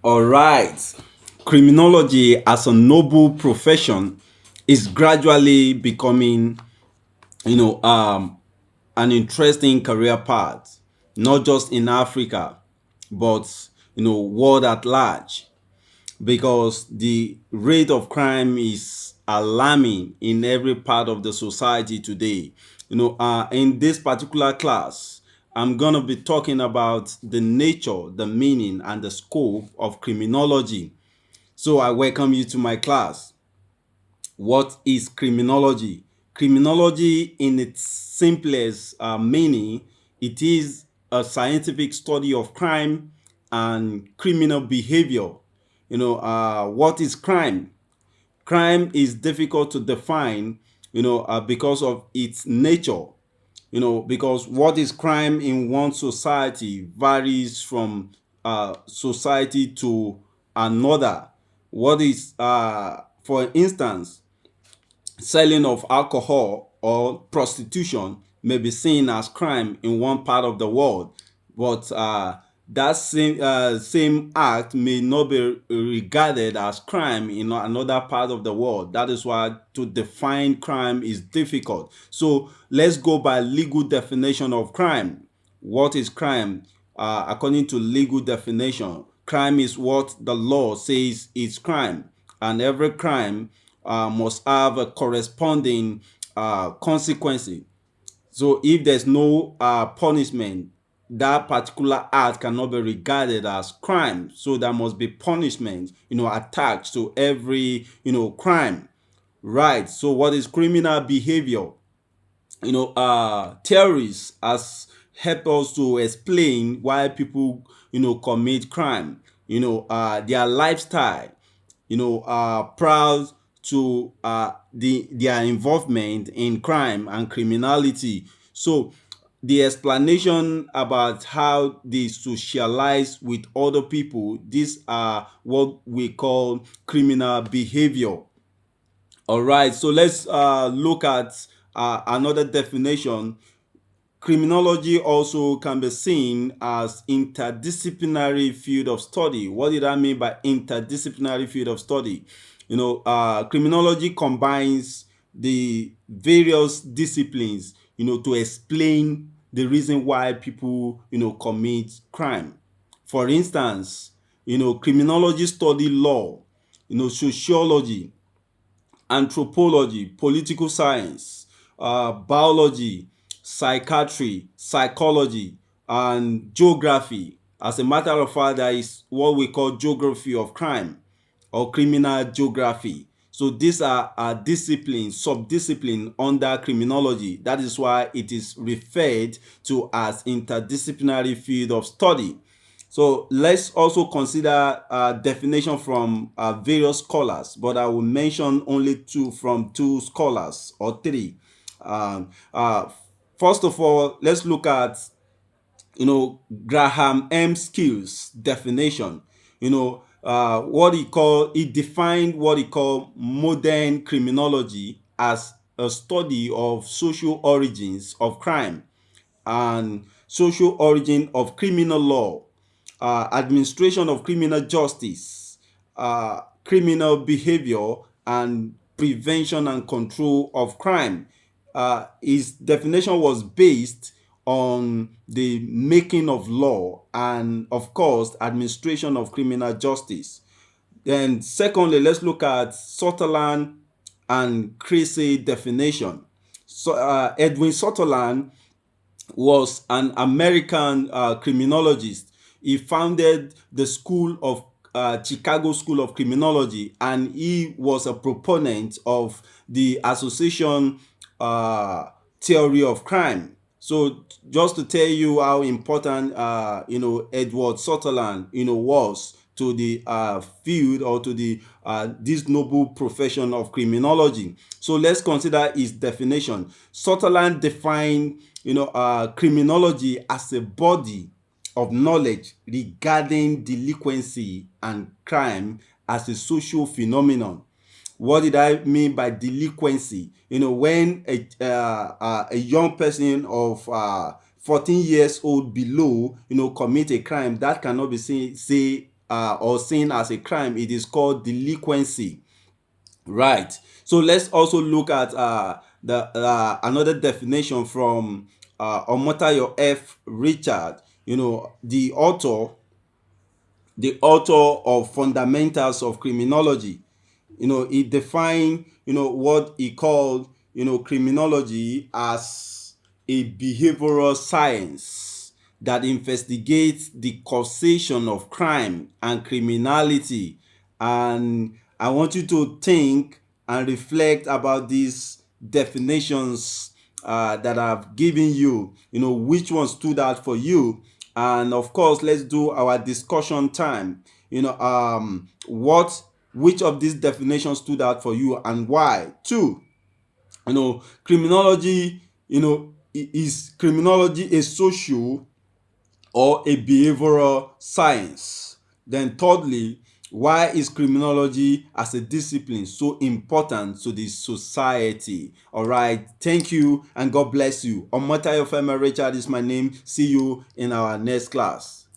All right. Criminology as a noble profession is gradually becoming, you know, um, an interesting career path, not just in Africa, but world at large, because the rate of crime is alarming in every part of the society today. In this particular class, I'm going to be talking about the nature, the meaning, and the scope of criminology. So I welcome you to my class. What is criminology? Criminology, in its simplest meaning, it is a scientific study of crime and criminal behavior. What is crime? Crime is difficult to define, because of its nature. Because what is crime in one society varies from society to another. What is, for instance, selling of alcohol or prostitution may be seen as crime in one part of the world, but that same act may not be regarded as crime in another part of the world. That is why to define crime is difficult. So let's go by legal definition of crime. What is crime? According to legal definition, crime is what the law says is crime, and every crime must have a corresponding consequence. So if there's no punishment, that particular act cannot be regarded as crime. So there must be punishment, attached to every, crime. Right. So what is criminal behavior? Theories has helped us to explain why people, commit crime. Their lifestyle, proud to their involvement in crime and criminality. So the explanation about how they socialize with other people, these are what we call criminal behavior. All right, so let's look at another definition. Criminology also can be seen as interdisciplinary field of study. What did I mean by interdisciplinary field of study? Criminology combines the various disciplines, to explain the reason why people, commit crime. For instance, criminology study law, sociology, anthropology, political science, biology, psychiatry, psychology, and geography. As a matter of fact, there is what we call geography of crime or criminal geography. So these are disciplines, sub-discipline under criminology. That is why it is referred to as interdisciplinary field of study. So let's also consider definition from various scholars, but I will mention only two from two scholars or three. Um, uh, First of all, let's look at Graham M. Skill's definition. What he defined what he called modern criminology as a study of social origins of crime and social origin of criminal law, administration of criminal justice, criminal behavior, and prevention and control of crime. His definition was based on the making of law and, of course, administration of criminal justice. Then, secondly, let's look at Sutherland and Creasy definition. So, Edwin Sutherland was an American criminologist. He founded the school of Chicago School of Criminology, and he was a proponent of the association theory of crime. So just to tell you how important Edward Sutherland was to the field or to the this noble profession of criminology. So let's consider his definition. Sutherland defined criminology as a body of knowledge regarding delinquency and crime as a social phenomenon. What did I mean by delinquency? When a young person of 14 years old below, commit a crime, that cannot be say or seen as a crime, it is called delinquency. Right. So let's also look at the another definition from Omotayo F. Richard, the author of Fundamentals of Criminology. He defined, what he called, criminology as a behavioral science that investigates the causation of crime and criminality. And I want you to think and reflect about these definitions that I've given you. Which one stood out for you? And of course, let's do our discussion time. Which of these definitions stood out for you and why? Two, criminology, is criminology a social or a behavioral science? Then thirdly, why is criminology as a discipline so important to the society? All right, thank you and God bless you. Omotayo Femi Richard is my name. See you in our next class.